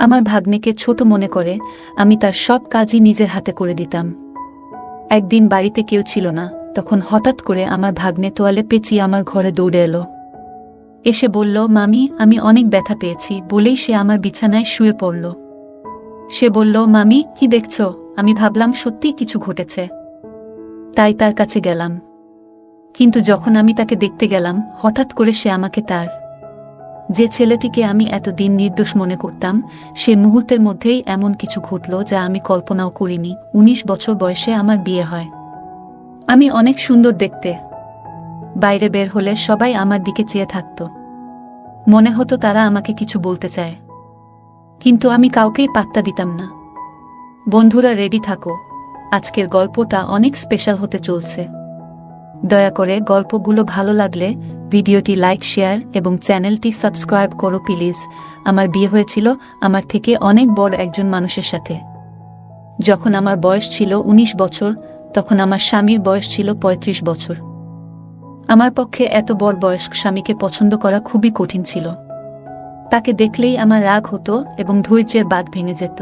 আমার ভাগ্নেকে ছোট মনে করে আমি তার সব কাজই নিজের হাতে করে দিতাম। একদিন বাড়িতে কেউ ছিল না, তখন হঠাৎ করে আমার ভাগ্নে তোয়ালে পেঁচিয়ে আমার ঘরে দৌড়ে এলো। এসে বলল, মামি আমি অনেক ব্যথা পেয়েছি বলেই সে আমার বিছানায় শুয়ে পড়ল। সে বলল, মামি কি দেখছ? আমি ভাবলাম সত্যিই কিছু ঘটেছে, তাই তার কাছে গেলাম। কিন্তু যখন আমি তাকে দেখতে গেলাম, হঠাৎ করে সে আমাকে তার যে ছেলেটিকে আমি এতদিন নির্দোষ মনে করতাম, সে মুহূর্তের মধ্যেই এমন কিছু ঘটল যা আমি কল্পনাও করিনি। ১৯ বছর বয়সে আমার বিয়ে হয়। আমি অনেক সুন্দর দেখতে। বাইরে বের হলে সবাই আমার দিকে চেয়ে থাকত। মনে হতো তারা আমাকে কিছু বলতে চায়, কিন্তু আমি কাউকেই পাত্তা দিতাম না। বন্ধুরা রেডি থাকো, আজকের গল্পটা অনেক স্পেশাল হতে চলছে। দয়া করে গল্পগুলো ভালো লাগলে ভিডিওটি লাইক, শেয়ার এবং চ্যানেলটি সাবস্ক্রাইব করো প্লিজ। আমার বিয়ে হয়েছিল আমার থেকে অনেক বড় একজন মানুষের সাথে। যখন আমার বয়স ছিল ১৯ বছর, তখন আমার স্বামীর বয়স ছিল ৩৫ বছর। আমার পক্ষে এত বড় বয়স্ক স্বামীকে পছন্দ করা খুবই কঠিন ছিল। তাকে দেখলেই আমার রাগ হতো এবং ধৈর্যের বাঁধ ভেঙে যেত।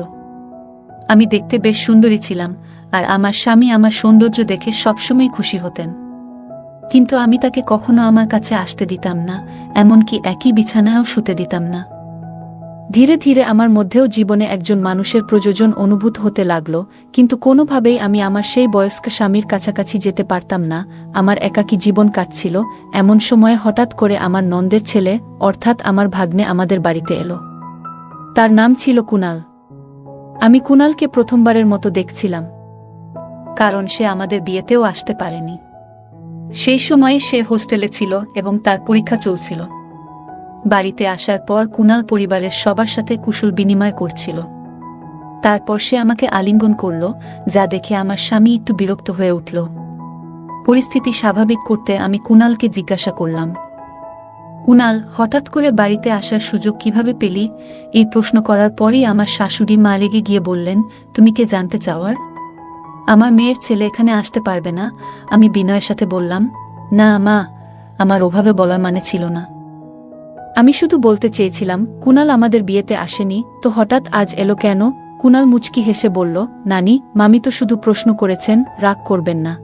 আমি দেখতে বেশ সুন্দরী ছিলাম, আর আমার স্বামী আমার সৌন্দর্য দেখে সবসময় খুশি হতেন। কিন্তু আমি তাকে কখনো আমার কাছে আসতে দিতাম না, এমনকি একই বিছানায়ও শুতে দিতাম না। ধীরে ধীরে আমার মধ্যেও জীবনে একজন মানুষের প্রয়োজন অনুভূত হতে লাগল, কিন্তু কোনোভাবেই আমি আমার সেই বয়স্ক স্বামীর কাছাকাছি যেতে পারতাম না। আমার একাকী জীবন কাটছিল। এমন সময়ে হঠাৎ করে আমার নন্দের ছেলে, অর্থাৎ আমার ভাগ্নে আমাদের বাড়িতে এলো। তার নাম ছিল কুনাল। আমি কুনালকে প্রথমবারের মতো দেখছিলাম, কারণ সে আমাদের বিয়েতেও আসতে পারেনি। সেই সময়ে সে হোস্টেলে ছিল এবং তার পরীক্ষা চলছিল। বাড়িতে আসার পর কুনাল পরিবারের সবার সাথে কুশল বিনিময় করছিল। তারপর সে আমাকে আলিঙ্গন করল, যা দেখে আমার স্বামী একটু বিরক্ত হয়ে উঠল। পরিস্থিতি স্বাভাবিক করতে আমি কুনালকে জিজ্ঞাসা করলাম, কুনাল, হঠাৎ করে বাড়িতে আসার সুযোগ কিভাবে পেলি? এই প্রশ্ন করার পরই আমার শাশুড়ি মা রেগে গিয়ে বললেন, তুমি কে জানতে চাওয়ার? আমার মেয়ের ছেলে এখানে আসতে পারবে না। আমি বিনয়ের সাথে বললাম, না মা, আমার ওভাবে বলার মানে ছিল না। আমি শুধু বলতে চেয়েছিলাম কুনাল আমাদের বিয়েতে আসেনি, তো হঠাৎ আজ এলো কেন? কুনাল মুচকি হেসে বলল, নানি, মামি তো শুধু প্রশ্ন করেছেন, রাগ করবেন না।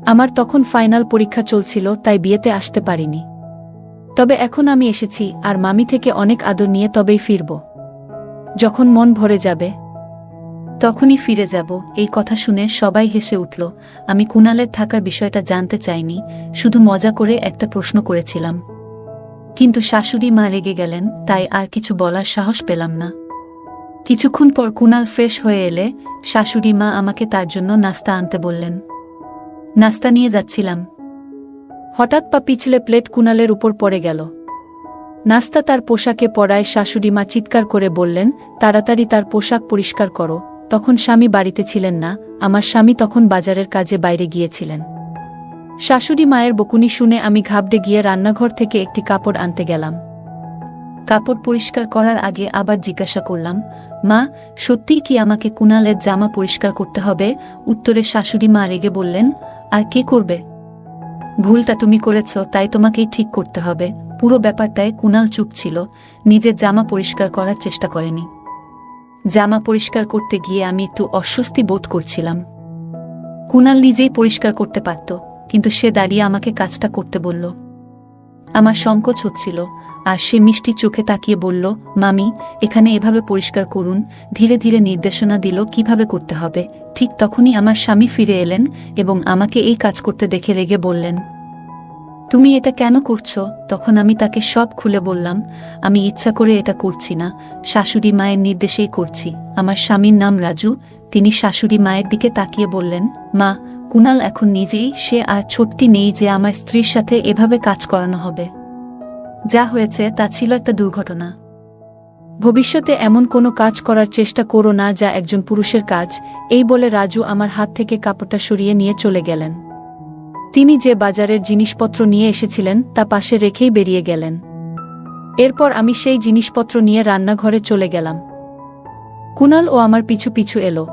আমার তখন ফাইনাল পরীক্ষা চলছিল, তাই বিয়েতে আসতে পারিনি। তবে এখন আমি এসেছি, আর মামি থেকে অনেক আদর নিয়ে তবেই ফিরব। যখন মন ভরে যাবে তখনই ফিরে যাব। এই কথা শুনে সবাই হেসে উঠল। আমি কুনালের থাকার বিষয়টা জানতে চাইনি, শুধু মজা করে একটা প্রশ্ন করেছিলাম। কিন্তু শাশুড়ি মা রেগে গেলেন, তাই আর কিছু বলার সাহস পেলাম না। কিছুক্ষণ পর কুনাল ফ্রেশ হয়ে এলে শাশুড়ি মা আমাকে তার জন্য নাস্তা আনতে বললেন। নাস্তা নিয়ে যাচ্ছিলাম, হঠাৎ পা পিছলে প্লেট কুনালের উপর পড়ে গেল। নাস্তা তার পোশাকে পড়ায় শাশুড়ি মা চিৎকার করে বললেন, তাড়াতাড়ি তার পোশাক পরিষ্কার করো। তখন স্বামী বাড়িতে ছিলেন না, আমার স্বামী তখন বাজারের কাজে বাইরে গিয়েছিলেন। শাশুড়ি মায়ের বকুনি শুনে আমি ঘাবড়ে গিয়ে রান্নাঘর থেকে একটি কাপড় আনতে গেলাম। কাপড় পরিষ্কার করার আগে আবার জিজ্ঞাসা করলাম, মা, সত্যিই কি আমাকে কুনালের জামা পরিষ্কার করতে হবে? উত্তরে শাশুড়ি মা রেগে বললেন, আর কে করবে? ভুলটা তুমি করেছ, তাই তোমাকেই ঠিক করতে হবে। পুরো ব্যাপারটায় কুনাল চুপ ছিল, নিজের জামা পরিষ্কার করার চেষ্টা করেনি। জামা পরিষ্কার করতে গিয়ে আমি একটু অস্বস্তি বোধ করছিলাম। কুনাল নিজেই পরিষ্কার করতে পারত, কিন্তু সে দাঁড়িয়ে আমাকে কাজটা করতে বলল। আমার সংকোচ হচ্ছিল, আর সে মিষ্টি চোখে তাকিয়ে বলল, মামি, এখানে এভাবে পরিষ্কার করুন। ধীরে ধীরে নির্দেশনা দিল কিভাবে করতে হবে। ঠিক তখনই আমার স্বামী ফিরে এলেন এবং আমাকে এই কাজ করতে দেখে রেগে বললেন, তুমি এটা কেন করছো? তখন আমি তাকে সব খুলে বললাম, আমি ইচ্ছা করে এটা করছি না, শাশুড়ি মায়ের নির্দেশেই করছি। আমার স্বামীর নাম রাজু। তিনি শাশুড়ি মায়ের দিকে তাকিয়ে বললেন, মা, কুনাল এখন নিজেই, সে আর ছোট্টি নেই যে আমার স্ত্রীর সাথে এভাবে কাজ করানো হবে। যা হয়েছে তা ছিল একটা দুর্ঘটনা। ভবিষ্যতে এমন কোনো কাজ করার চেষ্টা করো না যা একজন পুরুষের কাজ। এই বলে রাজু আমার হাত থেকে কাপড়টা সরিয়ে নিয়ে চলে গেলেন। তিনি যে বাজারের জিনিসপত্র নিয়ে এসেছিলেন তা পাশে রেখেই বেরিয়ে গেলেন। এরপর আমি সেই জিনিসপত্র নিয়ে রান্নাঘরে চলে গেলাম। কুনাল ও আমার পিছু পিছু এলো।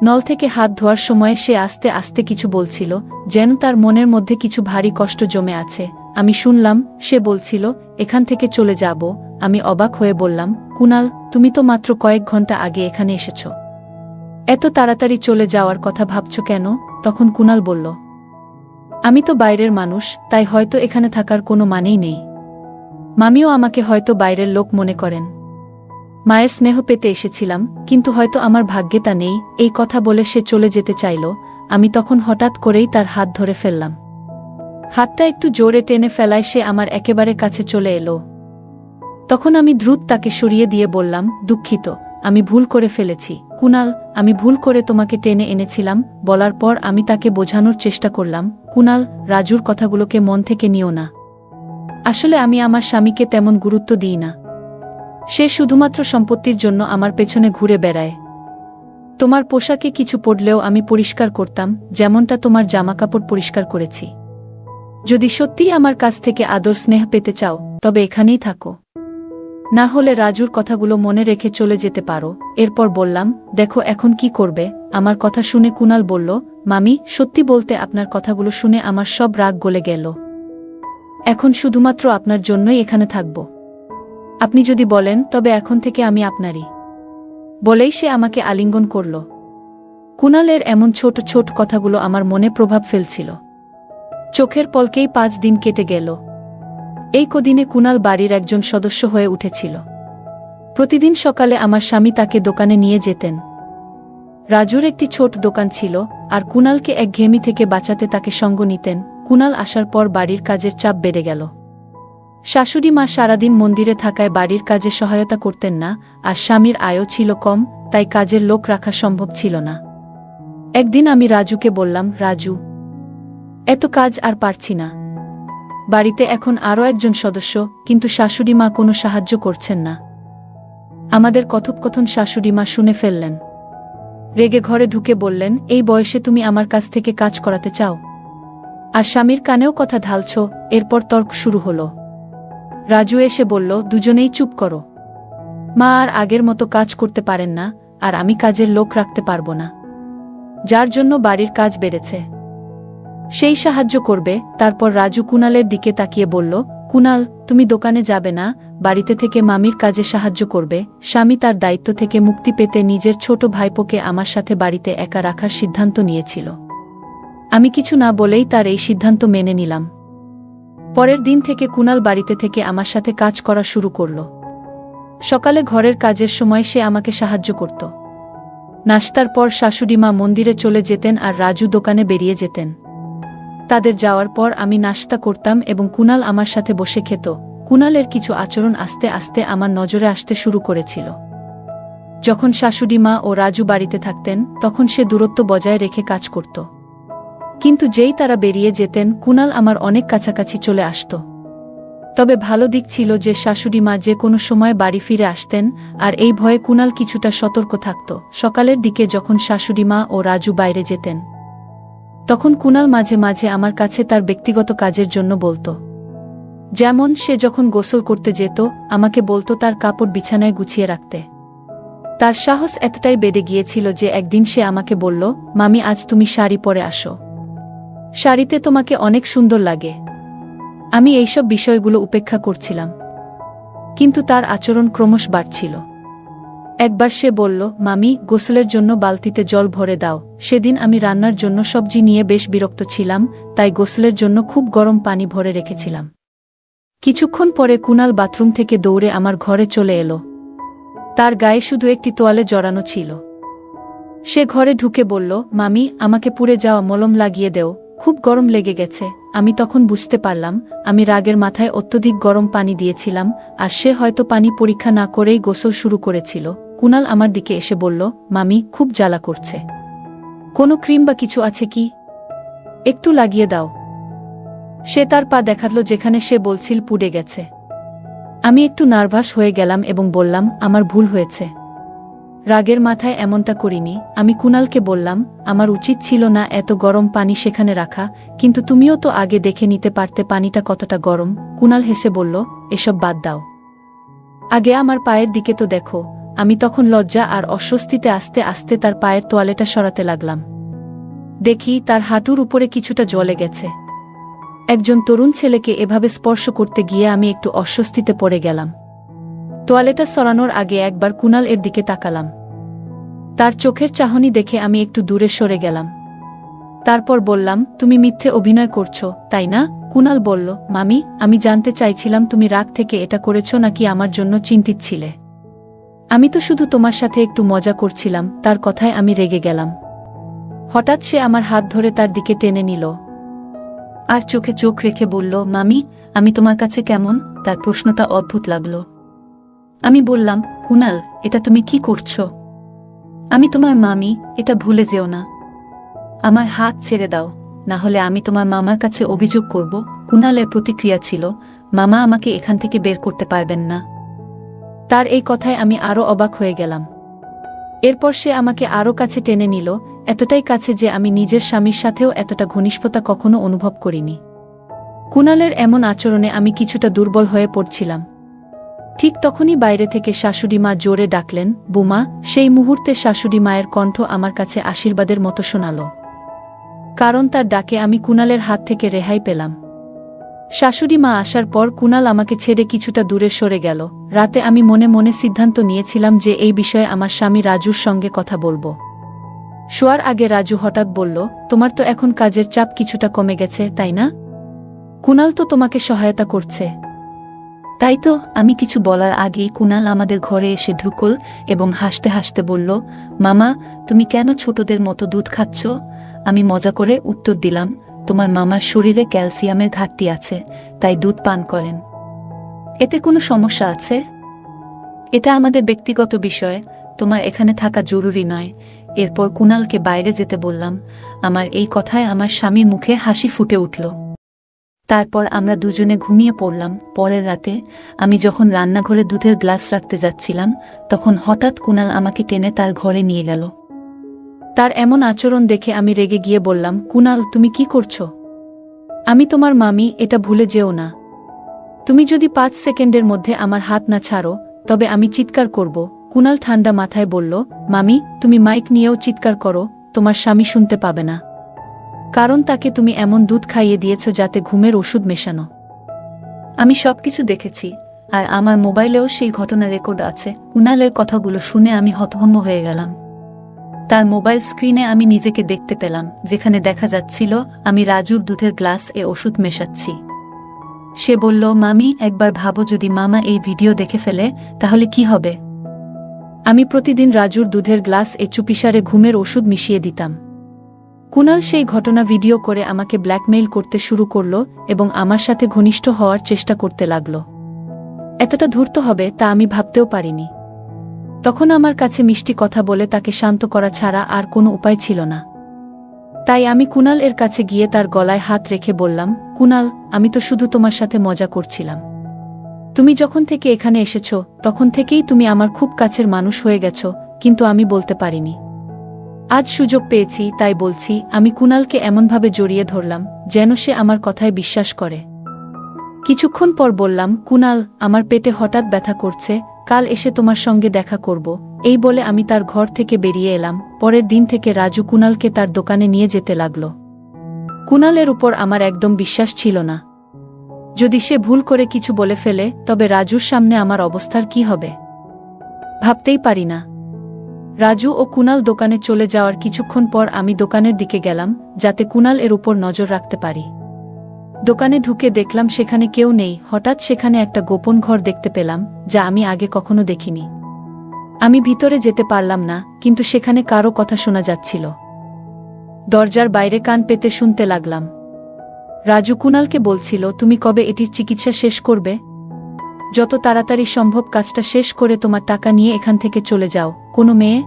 নল থেকে হাত ধোয়ার সময় সে আস্তে আস্তে কিছু বলছিল, যেন তার মনের মধ্যে কিছু ভারী কষ্ট জমে আছে। আমি শুনলাম সে বলছিল, এখান থেকে চলে যাব। আমি অবাক হয়ে বললাম, কুনাল, তুমি তো মাত্র কয়েক ঘন্টা আগে এখানে এসেছ, এত তাড়াতাড়ি চলে যাওয়ার কথা ভাবছ কেন? তখন কুনাল বলল, আমি তো বাইরের মানুষ, তাই হয়তো এখানে থাকার কোনো মানেই নেই। মামিও আমাকে হয়তো বাইরের লোক মনে করেন। মায়ের স্নেহ পেতে এসেছিলাম, কিন্তু হয়তো আমার ভাগ্যে তা নেই। এই কথা বলে সে চলে যেতে চাইল। আমি তখন হঠাৎ করেই তার হাত ধরে ফেললাম। হাতটা একটু জোরে টেনে ফেলায় সে আমার একেবারে কাছে চলে এলো। তখন আমি দ্রুত তাকে সরিয়ে দিয়ে বললাম, দুঃখিত, আমি ভুল করে ফেলেছি কুনাল, আমি ভুল করে তোমাকে টেনে এনেছিলাম। বলার পর আমি তাকে বোঝানোর চেষ্টা করলাম, কুনাল, রাজুর কথাগুলোকে মন থেকে নিও না। আসলে আমি আমার স্বামীকে তেমন গুরুত্ব দিই না। সে শুধুমাত্র সম্পত্তির জন্য আমার পেছনে ঘুরে বেড়ায়। তোমার পোশাকে কিছু পড়লেও আমি পরিষ্কার করতাম, যেমনটা তোমার জামাকাপড় পরিষ্কার করেছি। যদি সত্যিই আমার কাছ থেকে আদর স্নেহ পেতে চাও, তবে এখানেই থাকো। না হলে রাজুর কথাগুলো মনে রেখে চলে যেতে পারো। এরপর বললাম, দেখো এখন কি করবে? আমার কথা শুনে কুনাল বলল, মামি, সত্যি বলতে আপনার কথাগুলো শুনে আমার সব রাগ গলে গেল। এখন শুধুমাত্র আপনার জন্যই এখানে থাকব। আপনি যদি বলেন, তবে এখন থেকে আমি আপনারই। বলেই সে আমাকে আলিঙ্গন করল। কুনালের এমন ছোট ছোট কথাগুলো আমার মনে প্রভাব ফেলছিল। চোখের পলকেই 5 দিন কেটে গেল। এই কদিনে কুনাল বাড়ির একজন সদস্য হয়ে উঠেছিল। প্রতিদিন সকালে আমার স্বামী তাকে দোকানে নিয়ে যেতেন। রাজুর একটি ছোট দোকান ছিল, আর কুনালকে একঘেয়েমি থেকে বাঁচাতে তাকে সঙ্গ নিতেন। কুনাল আসার পর বাড়ির কাজের চাপ বেড়ে গেল। শাশুড়ি মা সারাদিন মন্দিরে থাকায় বাড়ির কাজে সহায়তা করতেন না, আর স্বামীর আয়ও ছিল কম, তাই কাজের লোক রাখা সম্ভব ছিল না। একদিন আমি রাজুকে বললাম, রাজু, এত কাজ আর পারছি না। বাড়িতে এখন আরও একজন সদস্য, কিন্তু শাশুড়ি মা কোনো সাহায্য করছেন না। আমাদের কথোপকথন শাশুড়ি মা শুনে ফেললেন। রেগে ঘরে ঢুকে বললেন, এই বয়সে তুমি আমার কাছ থেকে কাজ করাতে চাও? আর স্বামীর কানেও কথা ঢালছ। এরপর তর্ক শুরু হলো। রাজু এসে বলল, দুজনেই চুপ করো। মা আর আগের মতো কাজ করতে পারেন না, আর আমি কাজের লোক রাখতে পারবো না, যার জন্য বাড়ির কাজ বেড়েছে। সেই সাহায্য করবে। তারপর রাজু কুনালের দিকে তাকিয়ে বলল, কুনাল, তুমি দোকানে যাবে না, বাড়িতে থেকে মামির কাজে সাহায্য করবে। স্বামী তার দায়িত্ব থেকে মুক্তি পেতে নিজের ছোট ভাইপোকে আমার সাথে বাড়িতে একা রাখার সিদ্ধান্ত নিয়েছিল। আমি কিছু না বলেই তার এই সিদ্ধান্ত মেনে নিলাম। পরের দিন থেকে কুনাল বাড়িতে থেকে আমার সাথে কাজ করা শুরু করল। সকালে ঘরের কাজের সময় সে আমাকে সাহায্য করত। নাশতার পর শাশুড়ি মা মন্দিরে চলে যেতেন আর রাজু দোকানে বেরিয়ে যেতেন। তাদের যাওয়ার পর আমি নাশতা করতাম এবং কুনাল আমার সাথে বসে খেত। কুনালের কিছু আচরণ আস্তে আস্তে আমার নজরে আসতে শুরু করেছিল। যখন শাশুড়ি মা ও রাজু বাড়িতে থাকতেন, তখন সে দূরত্ব বজায় রেখে কাজ করত। কিন্তু যেই তারা বেরিয়ে যেতেন, কুনাল আমার অনেক কাছাকাছি চলে আসত। তবে ভালো দিক ছিল যে শাশুড়ি মা যে কোনো সময় বাড়ি ফিরে আসতেন, আর এই ভয়ে কুনাল কিছুটা সতর্ক থাকত। সকালের দিকে যখন শাশুড়ি মা ও রাজু বাইরে যেতেন, তখন কুনাল মাঝে মাঝে আমার কাছে তার ব্যক্তিগত কাজের জন্য বলতো। যেমন সে যখন গোসল করতে যেত, আমাকে বলতো তার কাপড় বিছানায় গুছিয়ে রাখতে। তার সাহস এতটাই বেড়ে গিয়েছিল যে একদিন সে আমাকে বলল, মামি, আজ তুমি শাড়ি পরে আসো, শাড়িতে তোমাকে অনেক সুন্দর লাগে। আমি এইসব বিষয়গুলো উপেক্ষা করছিলাম, কিন্তু তার আচরণ ক্রমশ বাড়ছিল। একবার সে বলল, মামি, গোসলের জন্য বালতিতে জল ভরে দাও। সেদিন আমি রান্নার জন্য সবজি নিয়ে বেশ বিরক্ত ছিলাম, তাই গোসলের জন্য খুব গরম পানি ভরে রেখেছিলাম। কিছুক্ষণ পরে কুনাল বাথরুম থেকে দৌড়ে আমার ঘরে চলে এলো। তার গায়ে শুধু একটি তোয়ালে জড়ানো ছিল। সে ঘরে ঢুকে বলল, মামি, আমাকে পুড়ে যাওয়া মলম লাগিয়ে দেও, খুব গরম লেগে গেছে। আমি তখন বুঝতে পারলাম আমি রাগের মাথায় অত্যধিক গরম পানি দিয়েছিলাম, আর সে হয়তো পানি পরীক্ষা না করেই গোসল শুরু করেছিল। কুনাল আমার দিকে এসে বলল, মামি, খুব জ্বালা করছে, কোনো ক্রিম বা কিছু আছে কি? একটু লাগিয়ে দাও। সে তার পা দেখালো যেখানে সে বলছিল পুড়ে গেছে। আমি একটু নার্ভাস হয়ে গেলাম এবং বললাম, আমার ভুল হয়েছে, রাগের মাথায় এমনটা করিনি। আমি কুনালকে বললাম, আমার উচিত ছিল না এত গরম পানি সেখানে রাখা, কিন্তু তুমিও তো আগে দেখে নিতে পারতে পানিটা কতটা গরম। কুনাল হেসে বলল, এসব বাদ দাও, আগে আমার পায়ের দিকে তো দেখো। আমি তখন লজ্জা আর অস্বস্তিতে আস্তে আস্তে তার পায়ের তোয়ালেটা সরাতে লাগলাম। দেখি তার হাঁটুর উপরে কিছুটা জ্বলে গেছে। একজন তরুণ ছেলেকে এভাবে স্পর্শ করতে গিয়ে আমি একটু অস্বস্তিতে পড়ে গেলাম। তোয়ালেটা সরানোর আগে একবার কুনাল এর দিকে তাকালাম। তার চোখের চাহনি দেখে আমি একটু দূরে সরে গেলাম। তারপর বললাম, তুমি মিথ্যে অভিনয় করছো, তাই না? কুনাল বলল, মামি, আমি জানতে চাইছিলাম তুমি রাগ থেকে এটা করেছো নাকি আমার জন্য চিন্তিত ছিলে। আমি তো শুধু তোমার সাথে একটু মজা করছিলাম। তার কথায় আমি রেগে গেলাম। হঠাৎ সে আমার হাত ধরে তার দিকে টেনে নিল আর চোখে চোখ রেখে বলল, মামি, আমি তোমার কাছে কেমন? তার প্রশ্নটা অদ্ভুত লাগল। আমি বললাম, কুনাল, এটা তুমি কি করছো? আমি তোমার মামি, এটা ভুলে যেও না। আমার হাত ছেড়ে দাও, না হলে আমি তোমার মামার কাছে অভিযোগ করব। কুনালের প্রতিক্রিয়া ছিল, মামা আমাকে এখান থেকে বের করতে পারবেন না। তার এই কথায় আমি আরও অবাক হয়ে গেলাম। এরপর সে আমাকে আরও কাছে টেনে নিল, এতটাই কাছে যে আমি নিজের স্বামীর সাথেও এতটা ঘনিষ্ঠতা কখনো অনুভব করিনি। কুনালের এমন আচরণে আমি কিছুটা দুর্বল হয়ে পড়ছিলাম। ঠিক তখনই বাইরে থেকে শাশুড়ি মা জোরে ডাকলেন, বুমা। সেই মুহূর্তে শাশুড়ি মায়ের কণ্ঠ আমার কাছে আশীর্বাদের মতো শোনাল, কারণ তার ডাকে আমি কুনালের হাত থেকে রেহাই পেলাম। শাশুড়ি মা আসার পর কুনাল আমাকে ছেড়ে কিছুটা দূরে সরে গেল। রাতে আমি মনে মনে সিদ্ধান্ত নিয়েছিলাম যে এই বিষয়ে আমার স্বামী রাজুর সঙ্গে কথা বলবো। শোয়ার আগে রাজু হঠাৎ বলল, তোমার তো এখন কাজের চাপ কিছুটা কমে গেছে, তাই না? কুনাল তো তোমাকে সহায়তা করছে। তাই তো। আমি কিছু বলার আগেই কুনাল আমাদের ঘরে এসে ঢুকল এবং হাসতে হাসতে বলল, মামা, তুমি কেন ছোটদের মতো দুধ খাচ্ছ? আমি মজা করে উত্তর দিলাম, তোমার মামার শরীরে ক্যালসিয়ামের ঘাটতি আছে, তাই দুধ পান করেন। এতে কোনো সমস্যা আছে? এটা আমাদের ব্যক্তিগত বিষয়, তোমার এখানে থাকা জরুরি নয়। এরপর কুনালকে বাইরে যেতে বললাম। আমার এই কথায় আমার স্বামীর মুখে হাসি ফুটে উঠল। তারপর আমরা দুজনে ঘুমিয়ে পড়লাম। পরের রাতে আমি যখন রান্নাঘরে দুধের গ্লাস রাখতে যাচ্ছিলাম, তখন হঠাৎ কুনাল আমাকে টেনে তার ঘরে নিয়ে গেল। তার এমন আচরণ দেখে আমি রেগে গিয়ে বললাম, কুনাল, তুমি কি করছো? আমি তোমার মামি, এটা ভুলে যেও না। তুমি যদি 5 সেকেন্ডের মধ্যে আমার হাত না ছাড়ো, তবে আমি চিৎকার করব। কুনাল ঠান্ডা মাথায় বলল, মামি, তুমি মাইক নিয়েও চিৎকার করো, তোমার স্বামী শুনতে পাবে না। কারণ তাকে তুমি এমন দুধ খাইয়ে দিয়েছ যাতে ঘুমের ওষুধ মেশানো। আমি সবকিছু দেখেছি, আর আমার মোবাইলেও সেই ঘটনা রেকর্ড আছে। কুনালের কথাগুলো শুনে আমি হতভম্ব হয়ে গেলাম। তার মোবাইল স্ক্রিনে আমি নিজেকে দেখতে পেলাম, যেখানে দেখা যাচ্ছিল আমি রাজুর দুধের গ্লাস এ ওষুধ মেশাচ্ছি। সে বলল, মামি, একবার ভাবো, যদি মামা এই ভিডিও দেখে ফেলে, তাহলে কি হবে? আমি প্রতিদিন রাজুর দুধের গ্লাস এ চুপিসারে ঘুমের ওষুধ মিশিয়ে দিতাম। কুনাল সেই ঘটনা ভিডিও করে আমাকে ব্ল্যাকমেইল করতে শুরু করল এবং আমার সাথে ঘনিষ্ঠ হওয়ার চেষ্টা করতে লাগল। এতটা ধূর্ত হবে তা আমি ভাবতেও পারিনি। তখন আমার কাছে মিষ্টি কথা বলে তাকে শান্ত করা ছাড়া আর কোনো উপায় ছিল না। তাই আমি কুনাল এর কাছে গিয়ে তার গলায় হাত রেখে বললাম, কুনাল, আমি তো শুধু তোমার সাথে মজা করছিলাম। তুমি যখন থেকে এখানে এসেছ, তখন থেকেই তুমি আমার খুব কাছের মানুষ হয়ে গেছ, কিন্তু আমি বলতে পারিনি। আজ সুযোগ পেয়েছি, তাই বলছি। আমি কুনালকে এমনভাবে জড়িয়ে ধরলাম যেন সে আমার কথায় বিশ্বাস করে। কিছুক্ষণ পর বললাম, কুনাল, আমার পেটে হঠাৎ ব্যথা করছে, কাল এসে তোমার সঙ্গে দেখা করব। এই বলে আমি তার ঘর থেকে বেরিয়ে এলাম। পরের দিন থেকে রাজু কুনালকে তার দোকানে নিয়ে যেতে লাগল। কুনালের উপর আমার একদম বিশ্বাস ছিল না। যদি সে ভুল করে কিছু বলে ফেলে, তবে রাজুর সামনে আমার অবস্থার কি হবে ভাবতেই পারি না। রাজু ও কুনাল দোকানে চলে যাওয়ার কিছুক্ষণ পর আমি দোকানের দিকে গেলাম, যাতে কুনাল এর উপর নজর রাখতে পারি। দোকানে ঢুকে দেখলাম সেখানে কেউ নেই। হঠাৎ সেখানে একটা গোপন ঘর দেখতে পেলাম, যা আমি আগে কখনো দেখিনি। আমি ভিতরে যেতে পারলাম না, কিন্তু সেখানে কারো কথা শোনা যাচ্ছিল। দরজার বাইরে কান পেতে শুনতে লাগলাম। রাজু কুনালকে বলছিল, তুমি কবে এটির চিকিৎসা শেষ করবে? যত তাড়াতাড়ি সম্ভব কাজটা শেষ করে তোমার টাকা নিয়ে এখান থেকে চলে যাও। কোনো মেয়ে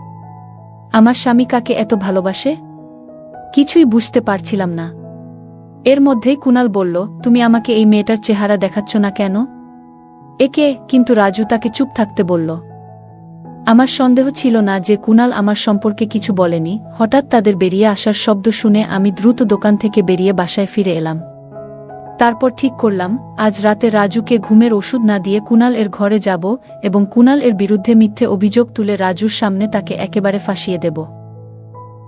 আমার স্বামী কাকে এত ভালোবাসে? কিছুই বুঝতে পারছিলাম না। এর মধ্যেই কুনাল বলল, তুমি আমাকে এই মেয়েটার চেহারা দেখাচ্ছ না কেন? একে? কিন্তু রাজু তাকে চুপ থাকতে বলল। আমার সন্দেহ ছিল না যে কুনাল আমার সম্পর্কে কিছু বলেনি। হঠাৎ তাদের বেরিয়ে আসার শব্দ শুনে আমি দ্রুত দোকান থেকে বেরিয়ে বাসায় ফিরে এলাম। তারপর ঠিক করলাম, আজ রাতে রাজুকে ঘুমের ওষুধ না দিয়ে কুনাল এর ঘরে যাব এবং কুনাল এর বিরুদ্ধে মিথ্যে অভিযোগ তুলে রাজুর সামনে তাকে একেবারে ফাঁসিয়ে দেব,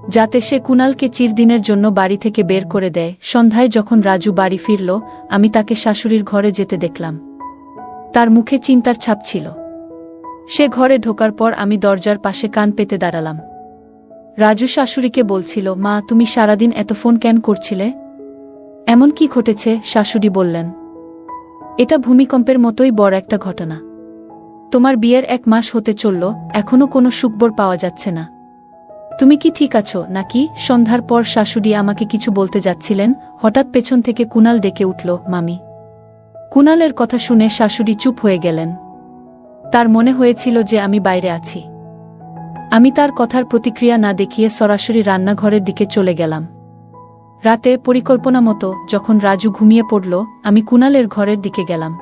যাতে সে কুনালকে চিরদিনের জন্য বাড়ি থেকে বের করে দেয়। সন্ধ্যায় যখন রাজু বাড়ি ফিরল, আমি তাকে শাশুড়ির ঘরে যেতে দেখলাম। তার মুখে চিন্তার ছাপ ছিল। সে ঘরে ঢোকার পর আমি দরজার পাশে কান পেতে দাঁড়ালাম। রাজু শাশুড়িকে বলছিল, মা তুমি সারাদিন এত ফোন কেন করছিলে? এমন কি ঘটেছে? শাশুড়ি বললেন, এটা ভূমিকম্পের মতোই বড় একটা ঘটনা। তোমার বিয়ের 1 মাস হতে চলল, এখনো কোনো সুখবর পাওয়া যাচ্ছে না। তুমি কি ঠিক আছো নাকি? সন্ধ্যার পর শাশুড়ি আমাকে কিছু বলতে যাচ্ছিলেন, হঠাৎ পেছন থেকে কুনাল ডেকে উঠল, মামি। কুনালের কথা শুনে শাশুড়ি চুপ হয়ে গেলেন। তার মনে হয়েছিল যে আমি বাইরে আছি। আমি তার কথার প্রতিক্রিয়া না দেখিয়ে সরাসরি রান্নাঘরের দিকে চলে গেলাম। রাতে পরিকল্পনা মতো যখন রাজু ঘুমিয়ে পড়ল, আমি কুনালের ঘরের দিকে গেলাম।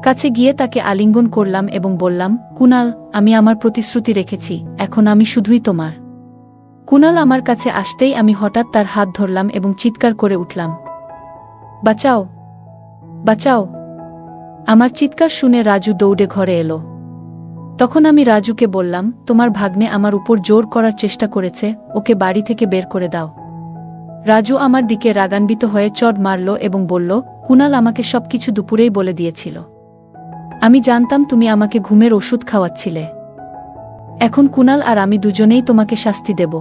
কাছে গিয়ে তাকে আলিঙ্গন করলাম এবং বললাম, কুনাল, আমি আমার প্রতিশ্রুতি রেখেছি, এখন আমি শুধুই তোমার। কুনাল আমার কাছে আসতেই আমি হঠাৎ তার হাত ধরলাম এবং চিৎকার করে উঠলাম, বাঁচাও, বাঁচাও। আমার চিৎকার শুনে রাজু দৌড়ে ঘরে এলো। তখন আমি রাজুকে বললাম, তোমার ভাগ্নে আমার উপর জোর করার চেষ্টা করেছে, ওকে বাড়ি থেকে বের করে দাও। রাজু আমার দিকে রাগান্বিত হয়ে চড় মারল এবং বলল, কুনাল আমাকে সবকিছু দুপুরেই বলে দিয়েছিল। আমি জানতাম তুমি আমাকে ঘুমের ওষুধ খাওয়াচ্ছিলে। এখন কুনাল আর আমি দুজনেই তোমাকে শাস্তি দেব।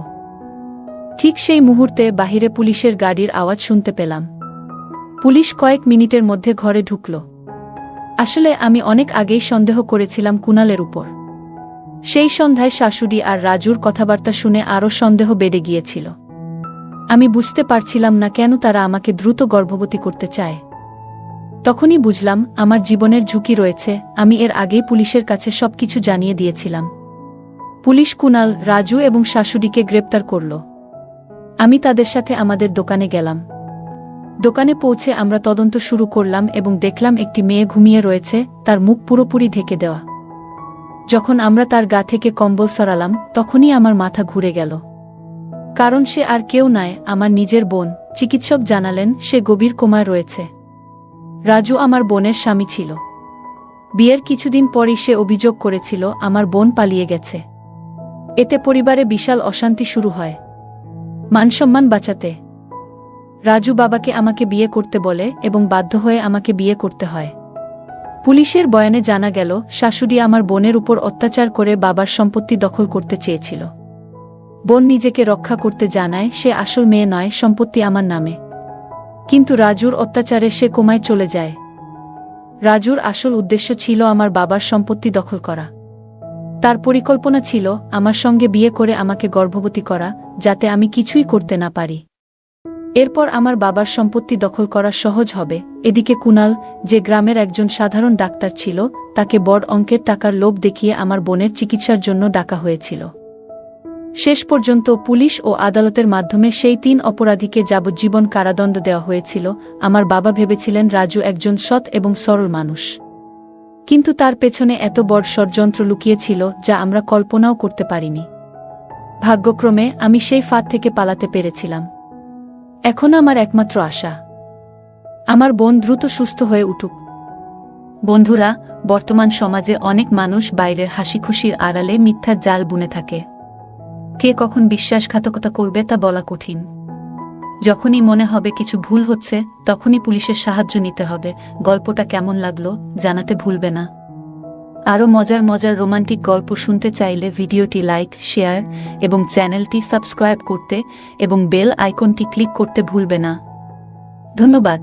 ঠিক সেই মুহূর্তে বাহিরে পুলিশের গাড়ির আওয়াজ শুনতে পেলাম। পুলিশ কয়েক মিনিটের মধ্যে ঘরে ঢুকল। আসলে আমি অনেক আগেই সন্দেহ করেছিলাম কুনালের উপর। সেই সন্ধ্যায় শাশুড়ি আর রাজুর কথাবার্তা শুনে আরও সন্দেহ বেড়ে গিয়েছিল। আমি বুঝতে পারছিলাম না কেন তারা আমাকে দ্রুত গর্ভবতী করতে চায়। তখনই বুঝলাম আমার জীবনের ঝুঁকি রয়েছে। আমি এর আগেই পুলিশের কাছে সবকিছু জানিয়ে দিয়েছিলাম। পুলিশ কুনাল, রাজু এবং শাশুড়িকে গ্রেপ্তার করল। আমি তাদের সাথে আমাদের দোকানে গেলাম। দোকানে পৌঁছে আমরা তদন্ত শুরু করলাম এবং দেখলাম একটি মেয়ে ঘুমিয়ে রয়েছে, তার মুখ পুরোপুরি ঢেকে দেওয়া। যখন আমরা তার গা থেকে কম্বল সরালাম, তখনই আমার মাথা ঘুরে গেল। কারণ সে আর কেউ নয়, আমার নিজের বোন। চিকিৎসক জানালেন সে গভীর কোমায় রয়েছে। রাজু আমার বোনের স্বামী ছিল। বিয়ের কিছুদিন পরই সে অভিযোগ করেছিল আমার বোন পালিয়ে গেছে। এতে পরিবারে বিশাল অশান্তি শুরু হয়। মানসম্মান বাঁচাতে রাজু বাবাকে আমাকে বিয়ে করতে বলে এবং বাধ্য হয়ে আমাকে বিয়ে করতে হয়। পুলিশের বয়ানে জানা গেল শাশুড়ি আমার বোনের উপর অত্যাচার করে বাবার সম্পত্তি দখল করতে চেয়েছিল। বোন নিজেকে রক্ষা করতে জানায় সে আসল মেয়ে নয়, সম্পত্তি আমার নামে। কিন্তু রাজুর অত্যাচারে সে কোমায় চলে যায়। রাজুর আসল উদ্দেশ্য ছিল আমার বাবার সম্পত্তি দখল করা। তার পরিকল্পনা ছিল আমার সঙ্গে বিয়ে করে আমাকে গর্ভবতী করা, যাতে আমি কিছুই করতে না পারি। এরপর আমার বাবার সম্পত্তি দখল করা সহজ হবে। এদিকে কুনাল, যে গ্রামের একজন সাধারণ ডাক্তার ছিল, তাকে বড় অঙ্কের টাকার লোভ দেখিয়ে আমার বোনের চিকিৎসার জন্য ডাকা হয়েছিল। শেষ পর্যন্ত পুলিশ ও আদালতের মাধ্যমে সেই 3 অপরাধীকে যাবজ্জীবন কারাদণ্ড দেওয়া হয়েছিল। আমার বাবা ভেবেছিলেন রাজু একজন সৎ এবং সরল মানুষ, কিন্তু তার পেছনে এত বড় ষড়যন্ত্র লুকিয়েছিল যা আমরা কল্পনাও করতে পারিনি। ভাগ্যক্রমে আমি সেই ফাঁদ থেকে পালাতে পেরেছিলাম। এখন আমার একমাত্র আশা, আমার বোন দ্রুত সুস্থ হয়ে উঠুক। বন্ধুরা, বর্তমান সমাজে অনেক মানুষ বাইরের হাসিখুশির আড়ালে মিথ্যার জাল বুনে থাকে। কে কখন বিশ্বাসঘাতকতা করবে তা বলা কঠিন। যখনই মনে হবে কিছু ভুল হচ্ছে, তখনই পুলিশের সাহায্য নিতে হবে। গল্পটা কেমন লাগলো জানাতে ভুলবে না। আরও মজার মজার রোমান্টিক গল্প শুনতে চাইলে ভিডিওটি লাইক, শেয়ার এবং চ্যানেলটি সাবস্ক্রাইব করতে এবং বেল আইকনটি ক্লিক করতে ভুলবে না। ধন্যবাদ।